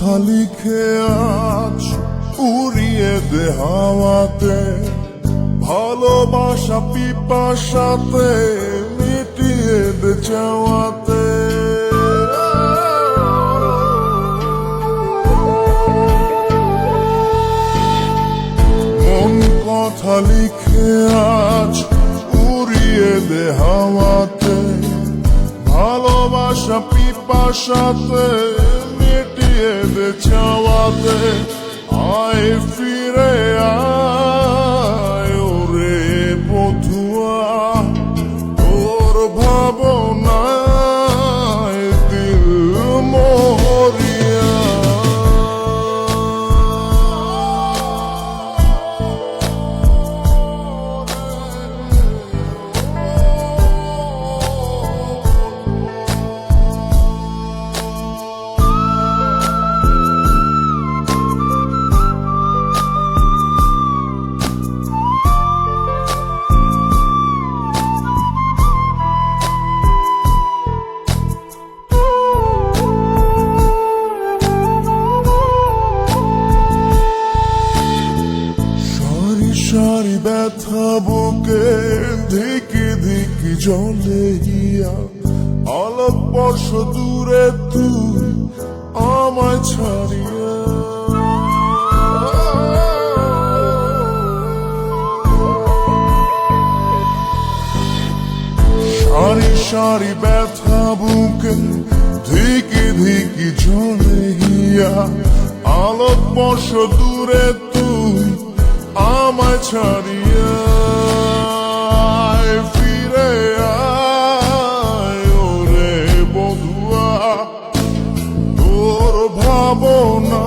কথা লিখে আজ উড়িয়ে দে হাওয়াতে, ভালোবাসা পিপাসাতে মিটিয়ে দে চাওয়াতে। মন কথা লিখে আজ উড়িয়ে দে হাওয়াতে, ভালোবাসা পিপাসাতে মিটিয়ে দে চাওয়াতে। আয় ফিরে আয় ওরে বধুয়া, তোর ভাবনায় দিল মরিয়া। সারি ব্যথা বুকে ধিকি ধিকি জলে গিয়া, আলোক বর্ষ দূরে তুই আমায় ছাড়িয়া। সারি সারি ব্যথা বুকে ধিকি ধিকি জলে গিয়া, আলোক বর্ষ দূরে তুই আমায় ছাড়িয়া। আয় ফিরে আয় ওরে বধুয়া, তোর ভাবনা